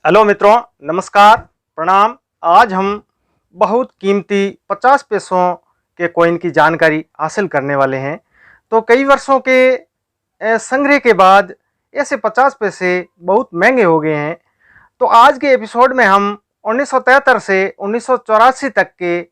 Hello मित्रों, नमस्कार, प्रणाम। आज हम बहुत कीमती 50 पैसों के कॉइन की जानकारी हासिल करने वाले हैं। तो कई वर्षों के संग्रह के बाद ऐसे 50 पैसे बहुत महंगे हो गए हैं। तो आज के एपिसोड में हम 1973 से 1984 तक के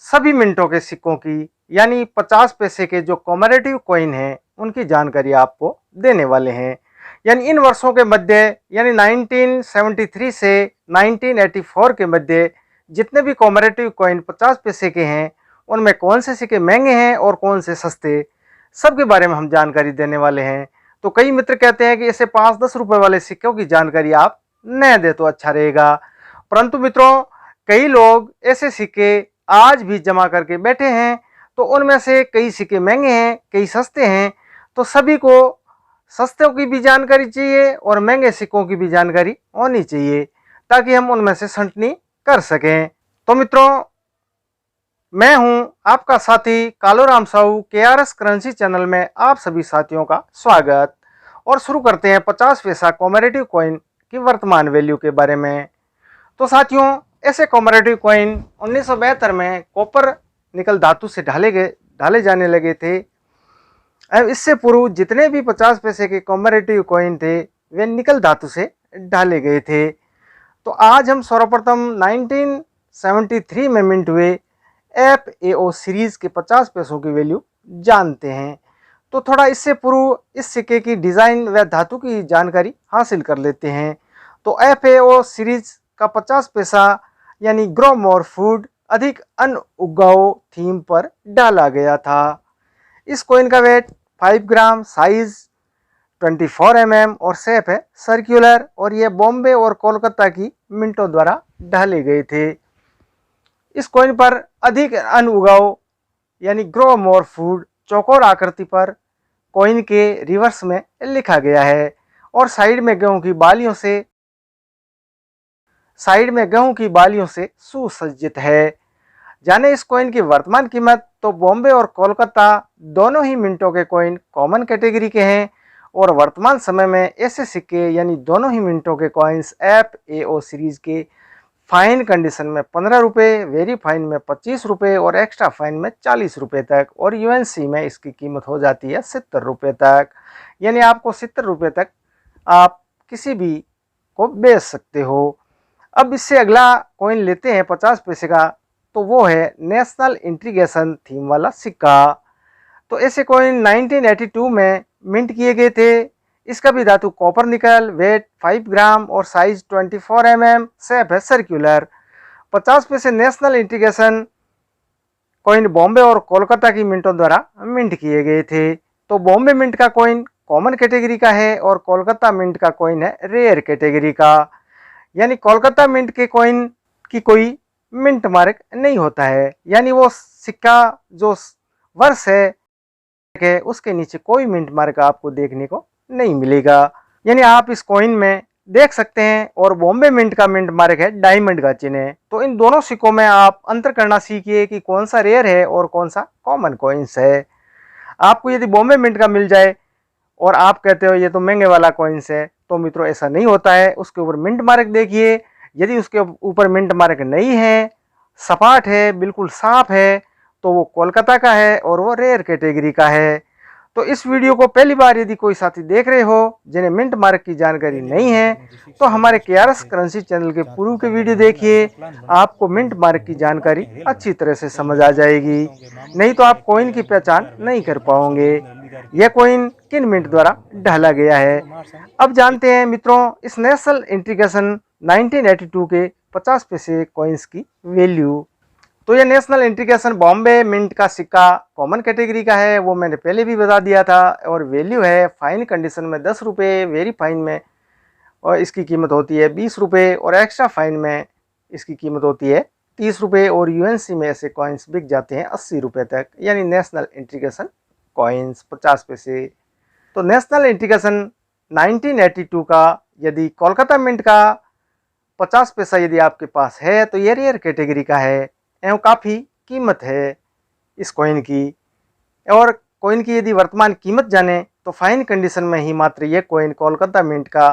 सभी मिनटों के सिक्कों की यानी 50 पैसे के जो कॉमरेटिव कॉइन हैं उनकी जानकारी आपको देने वाले हैं। यानी इन वर्षों के मध्य यानी 1973 से 1984 के मध्य जितने भी कॉमरेटिव कॉइन 50 पैसे के हैं उनमें कौन से सिक्के महंगे हैं और कौन से सस्ते, सब के बारे में हम जानकारी देने वाले हैं। तो कई मित्र कहते हैं कि ऐसे 5-10 रुपए वाले सिक्कों की जानकारी आप न दे तो अच्छा रहेगा, परंतु मित्रों कई लोग ऐसे सिक्के आज भी जमा करके बैठे हैं। तो उनमें से कई सिक्के महंगे हैं, कई सस्ते हैं। तो सभी को सस्तों की भी जानकारी चाहिए और महंगे सिक्कों की भी जानकारी होनी चाहिए ताकि हम उनमें से छंटनी कर सकें। तो मित्रों, मैं हूं आपका साथी Kaluram Sahu, KRS currency channel में आप सभी साथियों का स्वागत। और शुरू करते हैं 50 पैसा कॉमरेटिव कॉइन की वर्तमान वैल्यू के बारे में। तो साथियों, ऐसे कॉमरेटिव कॉइन 1972 में कॉपर निकल धातु से ढाले जाने लगे थे। इससे पूर्व जितने भी 50 पैसे के कॉमरेटिव कॉइन थे वे निकल धातु से ढाले गए थे। तो आज हम सर्वप्रथम 1973 में मिंट हुए FAO सीरीज के 50 पैसों की वैल्यू जानते हैं। तो थोड़ा इससे पूर्व इस सिक्के की डिजाइन व धातु की जानकारी हासिल कर लेते हैं। तो FAO सीरीज का 50 पैसा यानी ग्रो मोर फूड अधिक अन्न उगाओ थीम पर डाला गया था। इस कॉइन का वेट 5 ग्राम, साइज 24 mm और शेप है सर्कुलर, और ये बॉम्बे और कोलकाता की मिंटों द्वारा ढाले गए थे। इस कॉइन पर अधिक अन्न उगाओ यानी ग्रो मोर फूड चौकोर आकृति पर कॉइन के रिवर्स में लिखा गया है और साइड में गेहूं की बालियों से सुसज्जित है। जाने इस कॉइन की वर्तमान कीमत। तो बॉम्बे और कोलकाता दोनों ही मिंटों के कॉइन कॉमन कैटेगरी के हैं और वर्तमान समय में ऐसे सिक्के यानी दोनों ही मिंटों के कॉइन्स FAO सीरीज के फाइन कंडीशन में 15 रुपये, वेरी फाइन में 25 रुपये और एक्स्ट्रा फाइन में 40 रुपये तक, और UNC में इसकी कीमत हो जाती है 70 रुपये तक। यानी आपको 70 रुपये तक आप किसी भी को बेच सकते हो। अब इससे अगला कॉइन लेते हैं 50 पैसे का, तो वो है नेशनल इंटीग्रेशन थीम वाला सिक्का। तो ऐसे कॉइन 1982 में मिंट किए गए थे। इसका भी धातु कॉपर निकल, वेट 5 ग्राम और साइज 24 mm, शेप है सर्कुलर। 50 पैसे नेशनल इंटीग्रेशन कॉइन बॉम्बे और कोलकाता की मिंटों द्वारा मिंट किए गए थे। तो बॉम्बे मिंट का कॉइन कॉमन कैटेगरी का है और कोलकाता मिंट का कॉइन है रेयर कैटेगरी का। यानी कोलकाता मिंट के कॉइन की कोई मिंट मार्क नहीं होता है, यानी वो सिक्का जो वर्ष है उसके नीचे कोई मिंट मार्क आपको देखने को नहीं मिलेगा। यानी आप इस कॉइन में देख सकते हैं, और बॉम्बे मिंट का मिंट मार्क है डायमंड का चिन्ह है। तो इन दोनों सिक्कों में आप अंतर करना सीखिए कि कौन सा रेयर है और कौन सा कॉमन कॉइन्स है। आपको यदि बॉम्बे मिंट का मिल जाए और आप कहते हो ये तो महंगे वाला कॉइन्स है, तो मित्रों ऐसा नहीं होता है। उसके ऊपर मिंट मार्क देखिए, यदि उसके ऊपर मिंट मार्क नहीं है, सपाट है, बिल्कुल साफ है, तो वो कोलकाता का है और वो रेयर कैटेगरी का है। तो इस वीडियो को पहली बार यदि कोई साथी देख रहे हो जिन्हें मिंट मार्क की जानकारी नहीं है, तो हमारे KRS करेंसी चैनल के पूर्व के वीडियो देखिए, आपको मिंट मार्क की जानकारी अच्छी तरह से समझ आ जाएगी। नहीं तो आप कॉइन की पहचान नहीं कर पाओगे यह कॉइन किन मिंट द्वारा ढाला गया है। अब जानते हैं मित्रों इस नेशनल इंटीग्रेशन 1982 के 50 पैसे कॉइन्स की वैल्यू। तो ये नेशनल इंटीग्रेशन बॉम्बे मिंट का सिक्का कॉमन कैटेगरी का है, वो मैंने पहले भी बता दिया था। और वैल्यू है फाइन कंडीशन में 10 रुपये, वेरी फाइन में और इसकी कीमत होती है 20 रुपये और एक्स्ट्रा फाइन में इसकी कीमत होती है 30 रुपये, और UNC में ऐसे कॉइन्स बिक जाते हैं 80 रुपये तक। यानी नेशनल इंटीग्रेशन कॉइन्स 50 पैसे। तो नेशनल इंटीग्रेशन 1982 का यदि कोलकाता मिंट का 50 पैसा यदि आपके पास है तो ये रेयर कैटेगरी का है एवं काफ़ी कीमत है इस कॉइन की। और कॉइन की यदि वर्तमान कीमत जाने तो फाइन कंडीशन में ही मात्र ये कॉइन कोलकाता मिंट का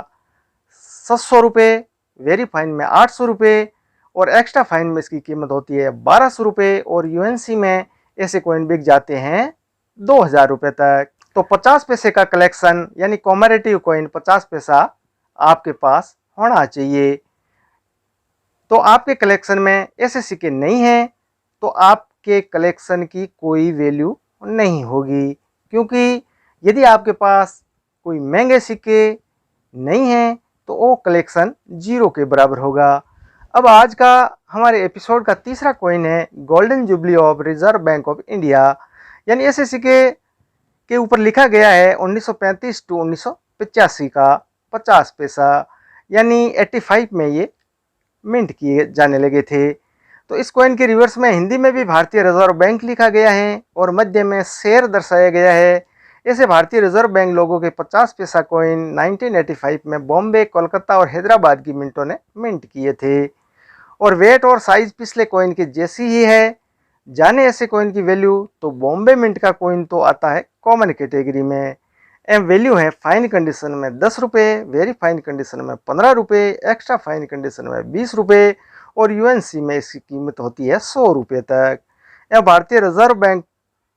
700 रुपये वेरी फाइन में 800 रुपये और एक्स्ट्रा फाइन में इसकी कीमत होती है 1200 रुपये और यूएनसी में ऐसे कॉइन बिक जाते हैं 2000 रुपये तक। तो 50 पैसे का कलेक्शन यानी कॉमरेटिव कॉइन 50 पैसा आपके पास होना चाहिए। तो आपके कलेक्शन में ऐसे सिक्के नहीं हैं तो आपके कलेक्शन की कोई वैल्यू नहीं होगी, क्योंकि यदि आपके पास कोई महंगे सिक्के नहीं हैं तो वो कलेक्शन जीरो के बराबर होगा। अब आज का हमारे एपिसोड का तीसरा कॉइन है golden jubilee of reserve bank of India, यानी ऐसे सिक्के के ऊपर लिखा गया है 1935 टू 1985 का 50 पैसा, यानी 85 में ये मिंट किए जाने लगे थे। तो इस कॉइन के रिवर्स में हिंदी में भी भारतीय रिजर्व बैंक लिखा गया है और मध्य में शेर दर्शाया गया है। ऐसे भारतीय रिजर्व बैंक लोगों के 50 पैसा कॉइन 1985 में बॉम्बे, कोलकाता और हैदराबाद की मिंटों ने मिंट किए थे और वेट और साइज पिछले कॉइन के जैसी ही है। जाने ऐसे कॉइन की वैल्यू, तो बॉम्बे मिंट का कॉइन तो आता है कॉमन कैटेगरी में। वैल्यू है फाइन कंडीशन में 10 रुपये, वेरी फाइन कंडीशन में 15 रुपये, एक्स्ट्रा फाइन कंडीशन में 20 रुपये और यूएनसी में इसकी कीमत होती है 100 रुपये तक। यह भारतीय Reserve Bank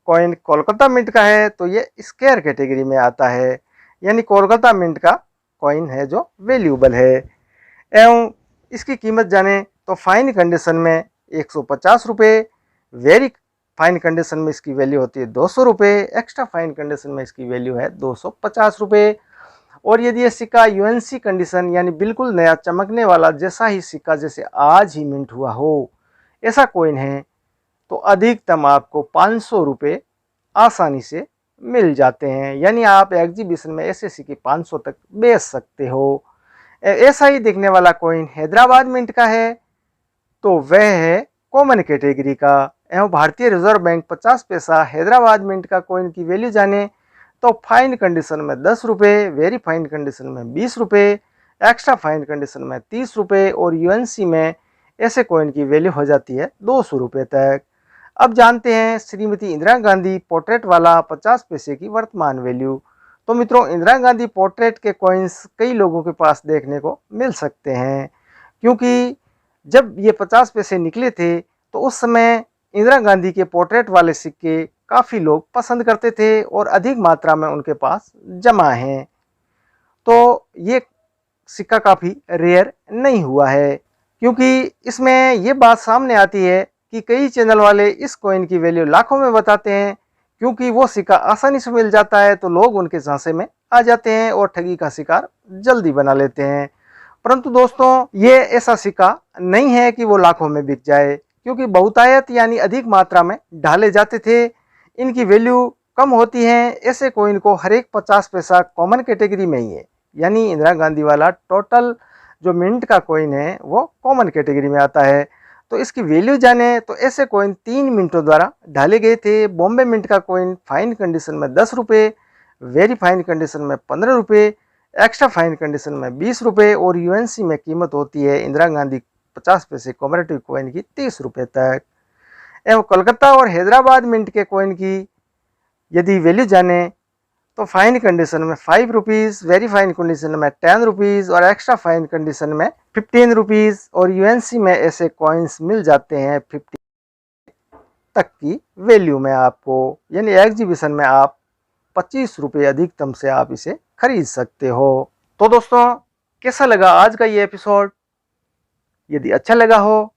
coin Kolkata mint का है तो ये स्क्वायर कैटेगरी में आता है, यानी कोलकाता मिंट का कॉइन है जो वैल्यूएबल है। एवं इसकी कीमत जाने तो फाइन कंडीशन में 150 रुपये, वेरी फाइन कंडीशन में इसकी वैल्यू होती है 200 रुपये, एक्स्ट्रा फाइन कंडीशन में इसकी वैल्यू है 250 रुपये। और यदि ये सिक्का यूएनसी कंडीशन यानी बिल्कुल नया चमकने वाला जैसा ही सिक्का जैसे आज ही मिंट हुआ हो ऐसा कॉइन है तो अधिकतम आपको 500 रुपये आसानी से मिल जाते हैं, यानी आप एग्जीबिशन में ऐसे सिक्के 500 तक बेच सकते हो। ऐसा ही दिखने वाला कॉइन हैदराबाद मिंट का है तो वह है कॉमन कैटेगरी का। एवं भारतीय रिजर्व बैंक 50 पैसा हैदराबाद मिंट का कॉइन की वैल्यू जाने तो फाइन कंडीशन में 10 रुपये, वेरी फाइन कंडीशन में 20 रुपये, एक्स्ट्रा फाइन कंडीशन में 30 रुपये और यूएनसी में ऐसे कॉइन की वैल्यू हो जाती है 200 रुपये तक। अब जानते हैं श्रीमती इंदिरा गांधी पोर्ट्रेट वाला 50 पैसे की वर्तमान वैल्यू। तो मित्रों, इंदिरा गांधी पोर्ट्रेट के कॉइन्स कई लोगों के पास देखने को मिल सकते हैं, क्योंकि जब ये 50 पैसे निकले थे तो उस समय इंदिरा गांधी के पोर्ट्रेट वाले सिक्के काफ़ी लोग पसंद करते थे और अधिक मात्रा में उनके पास जमा हैं। तो ये सिक्का काफ़ी रेयर नहीं हुआ है, क्योंकि इसमें ये बात सामने आती है कि कई चैनल वाले इस कॉइन की वैल्यू लाखों में बताते हैं, क्योंकि वो सिक्का आसानी से मिल जाता है तो लोग उनके झांसे में आ जाते हैं और ठगी का शिकार जल्दी बना लेते हैं। परंतु दोस्तों, ये ऐसा सिक्का नहीं है कि वो लाखों में बिक जाए, क्योंकि बहुतायत यानी अधिक मात्रा में ढाले जाते थे। इनकी वैल्यू कम होती है। ऐसे कॉइन को हर एक 50 पैसा कॉमन कैटेगरी में ही है, यानी इंदिरा गांधी वाला टोटल जो मिंट का कॉइन है वो कॉमन कैटेगरी में आता है। तो इसकी वैल्यू जाने तो ऐसे कॉइन 3 मिंटों द्वारा ढाले गए थे। बॉम्बे मिंट का कॉइन फाइन कंडीशन में 10 रुपये, वेरी फाइन कंडीशन में 15 रुपये, एक्स्ट्रा फाइन कंडीशन में 20 रुपये और यूएनसी में कीमत होती है इंदिरा गांधी 50 पैसे कॉमरेटिव कॉइन की 30 रुपये तक। एवं कोलकाता और हैदराबाद मिंट के कॉइन की यदि वैल्यू जाने तो फाइन कंडीशन में 5 रुपीज़, वेरी फाइन कंडीशन में 10 रुपीज़ और एक्स्ट्रा फाइन कंडीशन में 15 रुपीज़ और यूएनसी में ऐसे कॉइन्स मिल जाते हैं 50 तक की वैल्यू में आपको, यानी एग्जीबिशन में आप 25 रुपये अधिकतम से आप इसे खरीद सकते हो। तो दोस्तों, कैसा लगा आज का ये एपिसोड? यदि अच्छा लगा हो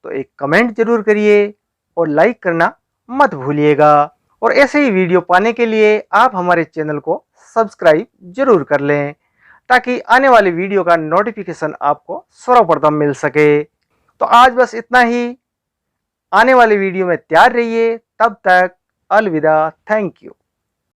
तो एक कमेंट जरूर करिए और लाइक करना मत भूलिएगा। और ऐसे ही वीडियो पाने के लिए आप हमारे चैनल को सब्सक्राइब जरूर कर लें, ताकि आने वाले वीडियो का नोटिफिकेशन आपको सर्वप्रथम मिल सके। तो आज बस इतना ही। आने वाले वीडियो में तैयार रहिए। तब तक अलविदा। Thank you.